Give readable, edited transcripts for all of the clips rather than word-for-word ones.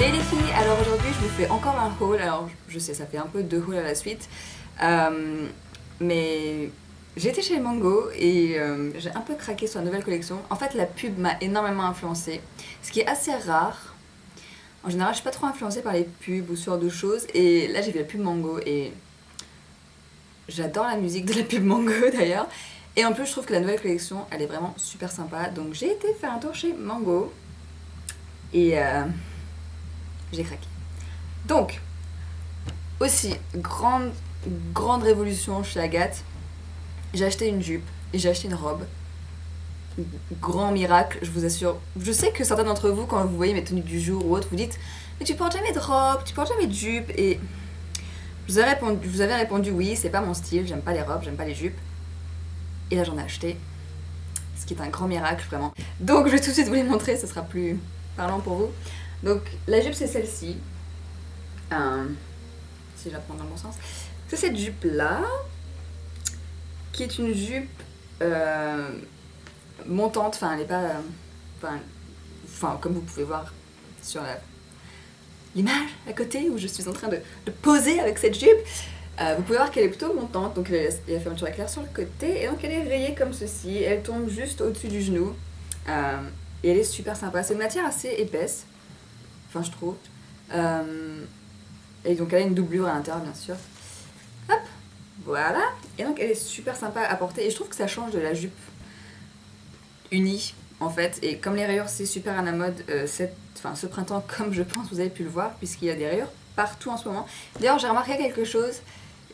Salut les filles, alors aujourd'hui je vous fais encore un haul, alors je sais ça fait un peu 2 hauls à la suite, mais j'étais chez Mango et j'ai un peu craqué sur la nouvelle collection. En fait la pub m'a énormément influencée, ce qui est assez rare. En général je suis pas trop influencée par les pubs ou ce genre de choses et là j'ai vu la pub Mango et j'adore la musique de la pub Mango d'ailleurs. Et en plus je trouve que la nouvelle collection elle est vraiment super sympa, donc j'ai été faire un tour chez Mango et j'ai craqué. Donc, aussi, grande révolution chez Agathe, j'ai acheté une jupe et j'ai acheté une robe. Grand miracle, je vous assure. Je sais que certains d'entre vous, quand vous voyez mes tenues du jour ou autre, vous dites mais tu portes jamais de robe, tu portes jamais de jupe. Et je vous avais répondu oui, c'est pas mon style, j'aime pas les robes, j'aime pas les jupes. Et là j'en ai acheté, ce qui est un grand miracle vraiment. Donc je vais tout de suite vous les montrer, ce sera plus parlant pour vous. Donc la jupe c'est celle-ci. Si je la prends dans le bon sens. C'est cette jupe là, qui est une jupe montante, enfin elle est pas... Enfin comme vous pouvez voir sur l'image à côté où je suis en train de poser avec cette jupe, vous pouvez voir qu'elle est plutôt montante, donc il y a la fermeture éclair sur le côté, et donc elle est rayée comme ceci, elle tombe juste au-dessus du genou, et elle est super sympa. C'est une matière assez épaisse, enfin je trouve. Et donc elle a une doublure à l'intérieur bien sûr. Hop, voilà. Et donc elle est super sympa à porter et je trouve que ça change de la jupe unie en fait. Et comme les rayures c'est super à la mode ce printemps, comme je pense vous avez pu le voir, puisqu'il y a des rayures partout en ce moment. D'ailleurs j'ai remarqué quelque chose,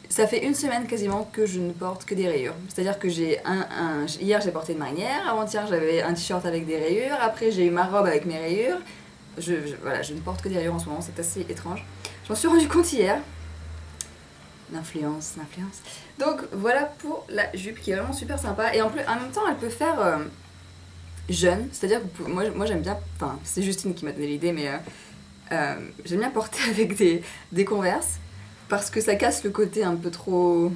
ça fait une semaine quasiment que je ne porte que des rayures. C'est-à-dire que hier j'ai porté une marinière, avant-hier j'avais un t-shirt avec des rayures, après j'ai eu ma robe avec mes rayures. Voilà, je ne porte que des rayures en ce moment, c'est assez étrange. Je m'en suis rendu compte hier. L'influence. Donc voilà pour la jupe qui est vraiment super sympa. Et en même temps, elle peut faire jeune. C'est-à-dire que moi j'aime bien... Enfin, c'est Justine qui m'a donné l'idée, mais j'aime bien porter avec des Converse. Parce que ça casse le côté un peu trop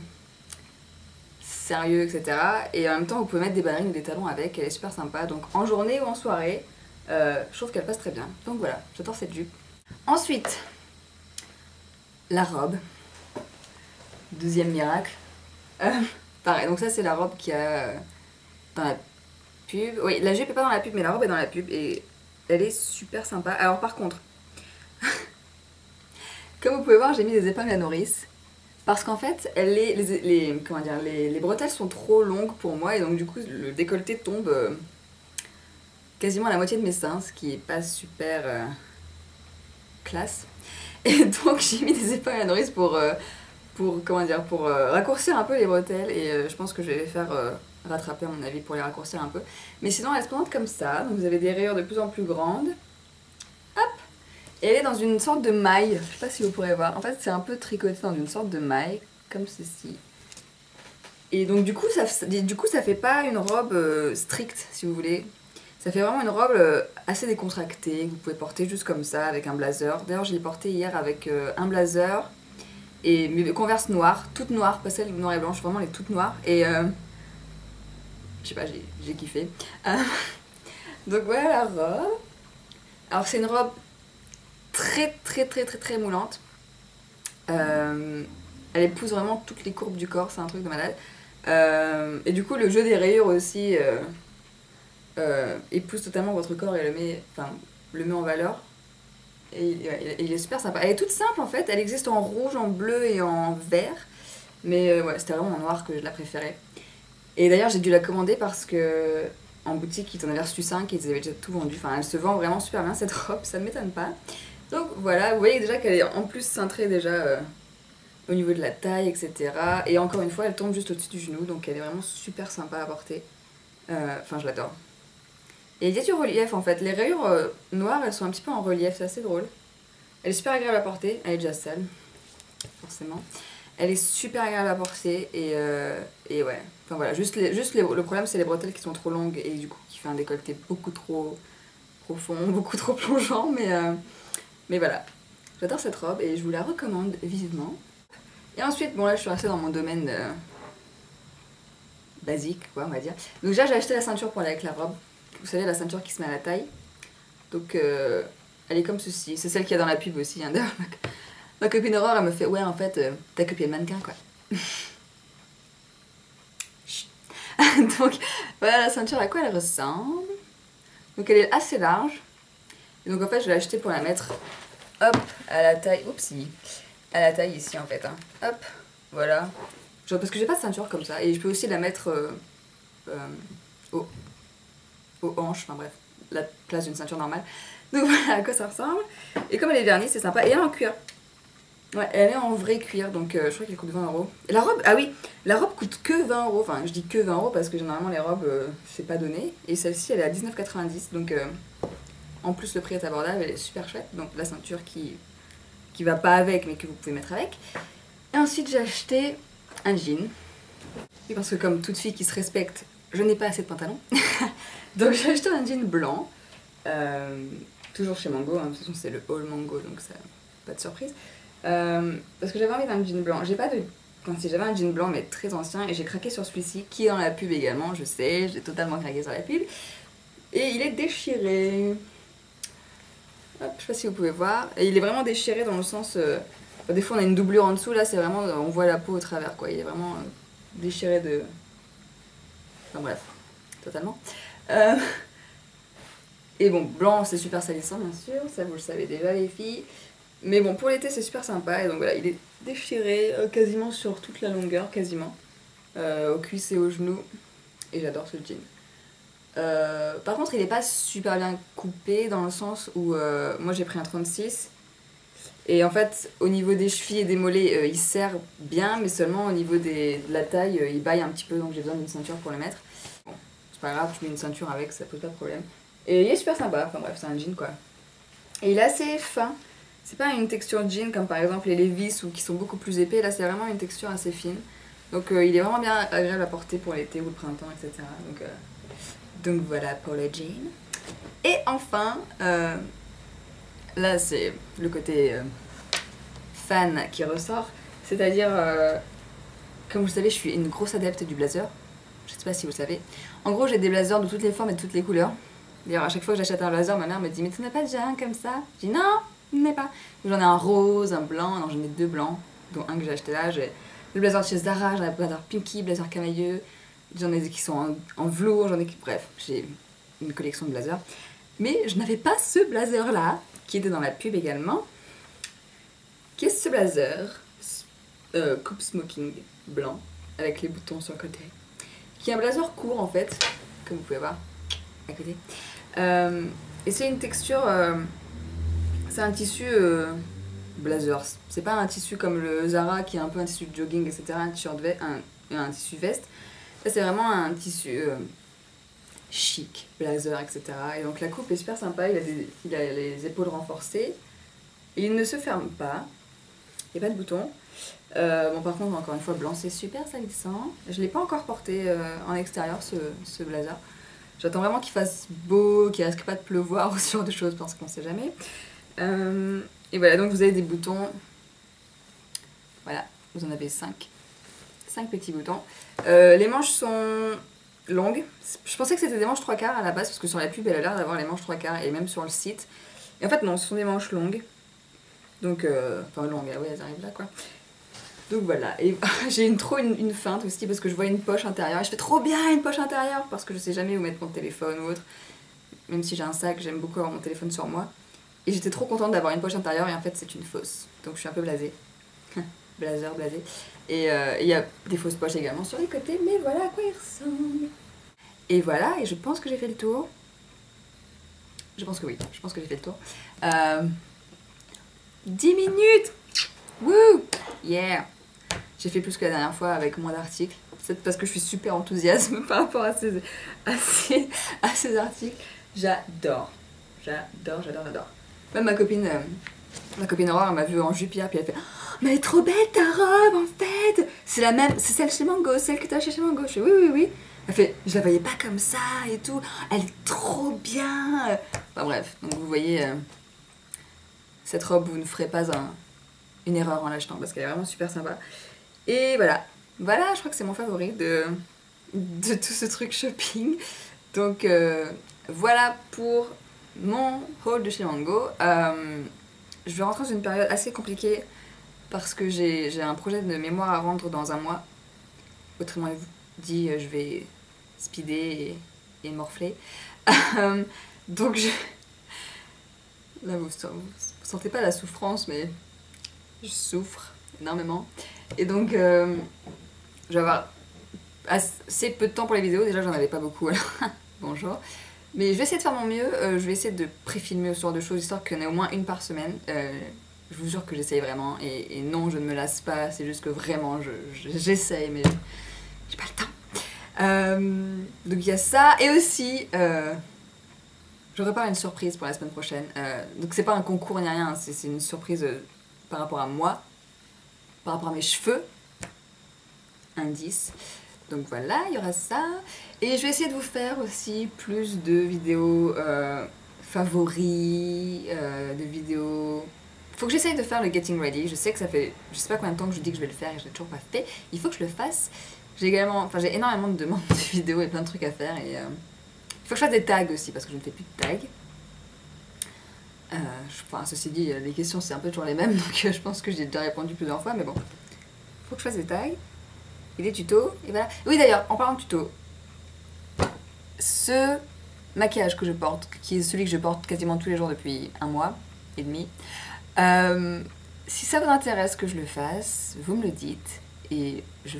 sérieux, etc. Et en même temps, vous pouvez mettre des ballerines ou des talons avec. Elle est super sympa. Donc en journée ou en soirée, je trouve qu'elle passe très bien. Donc voilà, j'adore cette jupe. Ensuite, la robe. Deuxième miracle. Pareil, donc ça c'est la robe qu'il y a dans la pub. Oui, la jupe est pas dans la pub, mais la robe est dans la pub et elle est super sympa. Alors par contre, comme vous pouvez voir, j'ai mis des épingles à nourrice. Parce qu'en fait, les bretelles sont trop longues pour moi et donc du coup le décolleté tombe quasiment à la moitié de mes seins, ce qui est pas super classe. Et donc j'ai mis des épingles à nourrice pour raccourcir un peu les bretelles et je pense que je vais les faire rattraper à mon avis pour les raccourcir un peu. Mais sinon elle se présente comme ça, donc vous avez des rayures de plus en plus grandes. Hop. Et elle est dans une sorte de maille, je sais pas si vous pourrez voir. En fait c'est un peu tricoté dans une sorte de maille, comme ceci. Et donc du coup ça fait pas une robe stricte si vous voulez. Ça fait vraiment une robe assez décontractée, que vous pouvez porter juste comme ça avec un blazer. D'ailleurs je l'ai porté hier avec un blazer. Et mes Converse noires, toutes noires, pas celles noires et blanches, vraiment les toutes noires. Et je sais pas, j'ai kiffé. Donc voilà la robe. Alors c'est une robe très moulante. Elle épouse vraiment toutes les courbes du corps, c'est un truc de malade. Et du coup le jeu des rayures aussi épouse totalement votre corps et le met en valeur. Et il est super sympa. Elle est toute simple en fait, elle existe en rouge, en bleu et en vert. Mais ouais, c'était vraiment en noir que je la préférais. Et d'ailleurs j'ai dû la commander parce que en boutique ils en avaient reçu 5 et ils avaient déjà tout vendu. Enfin elle se vend vraiment super bien cette robe, ça ne m'étonne pas. Donc voilà, vous voyez déjà qu'elle est en plus cintrée déjà au niveau de la taille, etc. Et encore une fois elle tombe juste au-dessus du genou, donc elle est vraiment super sympa à porter. Enfin je l'adore. Et il y a du relief en fait, les rayures noires elles sont un petit peu en relief, c'est assez drôle. Elle est super agréable à porter, elle est déjà sale, forcément. Elle est super agréable à porter et ouais, enfin voilà, le problème c'est les bretelles qui sont trop longues et du coup qui fait un décolleté beaucoup trop profond, beaucoup trop plongeant, mais voilà. J'adore cette robe et je vous la recommande vivement. Et ensuite, bon là je suis restée dans mon domaine basique quoi on va dire. Donc déjà j'ai acheté la ceinture pour aller avec la robe. Vous savez la ceinture qui se met à la taille. Donc Elle est comme ceci. C'est celle qu'il y a dans la pub aussi. Hein. D'ailleurs, ma copine Aurore, elle me fait ouais, en fait, t'as copié le mannequin quoi. Donc voilà la ceinture, à quoi elle ressemble. Donc elle est assez large. Et donc en fait, je l'ai achetée pour la mettre hop à la taille. Oupsie. À la taille ici en fait. Hein. Hop, voilà. Genre, parce que j'ai pas de ceinture comme ça. Et je peux aussi la mettre aux hanches. Enfin bref, la place d'une ceinture normale. Donc voilà à quoi ça ressemble. Et comme elle est vernie, c'est sympa. Et elle est en cuir. Ouais, elle est en vrai cuir, donc je crois qu'elle coûte 20 euros. Et la robe, ah oui, la robe coûte que 20 euros. Enfin, je dis que 20 euros parce que généralement les robes, c'est pas donné. Et celle-ci, elle est à 19,90. Donc en plus, le prix est abordable, elle est super chouette. Donc la ceinture qui va pas avec, mais que vous pouvez mettre avec. Et ensuite, j'ai acheté un jean. Et parce que comme toute fille qui se respecte, je n'ai pas assez de pantalons. Donc j'ai acheté un jean blanc. Toujours chez Mango, hein. De toute façon c'est le haul Mango, donc ça, pas de surprise. Parce que j'avais envie d'un jean blanc. J'ai pas de... Enfin si, j'avais un jean blanc mais très ancien et j'ai craqué sur celui-ci qui est dans la pub également, je sais, j'ai totalement craqué sur la pub. Et il est déchiré. Hop, je sais pas si vous pouvez voir. Et il est vraiment déchiré dans le sens... Enfin, des fois on a une doublure en dessous, là c'est vraiment... On voit la peau au travers quoi, il est vraiment déchiré de... Enfin bref, totalement. Et bon, blanc c'est super salissant bien sûr, ça vous le savez déjà les filles. Mais bon, pour l'été c'est super sympa, et donc voilà, il est déchiré quasiment sur toute la longueur, quasiment. Aux cuisses et aux genoux, et j'adore ce jean. Par contre, il est pas super bien coupé dans le sens où moi j'ai pris un 36. Et en fait, au niveau des chevilles et des mollets, il serre bien, mais seulement au niveau de la taille, il baille un petit peu, donc j'ai besoin d'une ceinture pour le mettre. Bon, c'est pas grave, je mets une ceinture avec, ça pose pas de problème. Et il est super sympa, enfin bref, c'est un jean quoi. Et il est assez fin. C'est pas une texture jean comme par exemple les Levi's ou qui sont beaucoup plus épais, là c'est vraiment une texture assez fine. Donc il est vraiment bien agréable à porter pour l'été ou le printemps, etc. Donc voilà pour le jean. Et enfin, là c'est le côté fan qui ressort. C'est-à-dire, comme vous le savez, je suis une grosse adepte du blazer. Je sais pas si vous le savez. En gros, j'ai des blazers de toutes les formes et de toutes les couleurs. D'ailleurs, à chaque fois que j'achète un blazer, ma mère me dit mais tu n'as pas déjà un comme ça? Je dis non, je n'en ai pas. J'en ai un rose, un blanc, non j'en ai deux blancs, dont un que j'ai acheté là. J'ai le blazer de chez Zara, j'en ai un blazer Pinky, blazer camailleux, j'en ai qui sont en velours, j'en ai qui... Bref, j'ai une collection de blazers. Mais je n'avais pas ce blazer là, qui était dans la pub également. Qu'est-ce que ce blazer coupe smoking blanc, avec les boutons sur le côté. Qui est un blazer court en fait, comme vous pouvez voir à côté. Et c'est une texture, c'est un tissu blazer. C'est pas un tissu comme le Zara qui est un peu un tissu de jogging, etc. Un t-shirt un tissu veste. Là c'est vraiment un tissu chic, blazer, etc. Et donc la coupe est super sympa. Il a les épaules renforcées. Et il ne se ferme pas. Il n'y a pas de bouton. Bon par contre encore une fois blanc c'est super salissant. Je l'ai pas encore porté en extérieur ce blazer. J'attends vraiment qu'il fasse beau, qu'il risque pas de pleuvoir ou ce genre de choses parce qu'on sait jamais. Et voilà, donc vous avez des boutons. Voilà, vous en avez 5. 5 petits boutons. Les manches sont longues. Je pensais que c'était des manches 3/4 à la base parce que sur la pub elle a l'air d'avoir les manches 3/4 et même sur le site. Et en fait non, ce sont des manches longues. Donc, enfin longues, ah ouais, elles arrivent là quoi. Donc voilà, et j'ai trop une feinte aussi parce que je vois une poche intérieure et je fais trop bien une poche intérieure parce que je sais jamais où mettre mon téléphone ou autre. Même si j'ai un sac, j'aime beaucoup avoir mon téléphone sur moi. Et j'étais trop contente d'avoir une poche intérieure et en fait c'est une fausse. Donc je suis un peu blasée. Blazer, blasée. Et il y a des fausses poches également sur les côtés, mais voilà à quoi il ressemble. Et voilà, et je pense que j'ai fait le tour. Je pense que oui, je pense que j'ai fait le tour. 10 minutes! Wouh! Yeah! J'ai fait plus que la dernière fois avec moins d'articles. C'est parce que je suis super enthousiaste par rapport à ces articles. J'adore. J'adore, j'adore, j'adore. Même ma copine Aurore, elle m'a vue en jupe hier, puis elle fait oh, mais elle est trop belle ta robe en fait! C'est la même, c'est celle chez Mango, celle que t'as acheté chez Mango. Je fais oui, oui, oui. Elle fait je la voyais pas comme ça et tout. Elle est trop bien! Enfin bref, donc vous voyez, cette robe, vous ne ferez pas une erreur en l'achetant parce qu'elle est vraiment super sympa. Et voilà, voilà, je crois que c'est mon favori de tout ce truc shopping. Donc voilà pour mon haul de chez Mango. Je vais rentrer dans une période assez compliquée parce que j'ai un projet de mémoire à rendre dans un mois. Autrement dit, je vais speeder et morfler. Donc là, vous sentez pas la souffrance, mais je souffre énormément. Et donc, je vais avoir assez peu de temps pour les vidéos. Déjà, j'en avais pas beaucoup, alors bonjour. Mais je vais essayer de faire mon mieux. Je vais essayer de pré-filmer ce genre de choses, histoire qu'il y en ait au moins une par semaine. Je vous jure que j'essaye vraiment. Et non, je ne me lasse pas. C'est juste que vraiment, j'essaye, mais j'ai pas le temps. Donc il y a ça. Et aussi, je prépare une surprise pour la semaine prochaine. Donc c'est pas un concours ni rien. C'est une surprise par rapport à moi. Par rapport à mes cheveux. Indice. Donc voilà, il y aura ça. Et je vais essayer de vous faire aussi plus de vidéos favoris, de vidéos... Faut que j'essaye de faire le getting ready. Je sais que ça fait... Je sais pas combien de temps que je dis que je vais le faire et je l'ai toujours pas fait. Il faut que je le fasse. J'ai également... Enfin, j'ai énormément de demandes de vidéos et plein de trucs à faire. Et il faut que je fasse des tags aussi parce que je ne fais plus de tags. Enfin, ceci dit, les questions c'est un peu toujours les mêmes. Donc je pense que j'ai déjà répondu plusieurs fois. Mais bon, faut que je fasse des tags. Et des tutos, et voilà. Oui d'ailleurs, en parlant de tutos, ce maquillage que je porte, qui est celui que je porte quasiment tous les jours depuis un mois et demi, si ça vous intéresse que je le fasse, vous me le dites, et je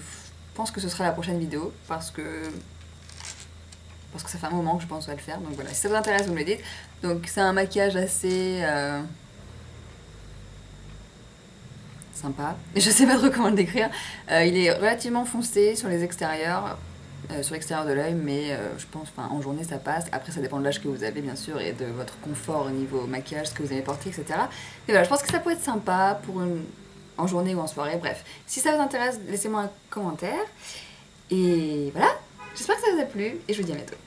pense que ce sera la prochaine vidéo, parce que ça fait un moment que je pense à le faire, donc voilà, si ça vous intéresse, vous me le dites. Donc c'est un maquillage assez... sympa. Et je sais pas trop comment le décrire. Il est relativement foncé sur les extérieurs, sur l'extérieur de l'œil, mais je pense, enfin, en journée ça passe. Après, ça dépend de l'âge que vous avez, bien sûr, et de votre confort au niveau maquillage, ce que vous avez porté, etc. Et voilà, je pense que ça peut être sympa pour en journée ou en soirée. Bref, si ça vous intéresse, laissez-moi un commentaire. Et voilà, j'espère que ça vous a plu, et je vous dis à bientôt.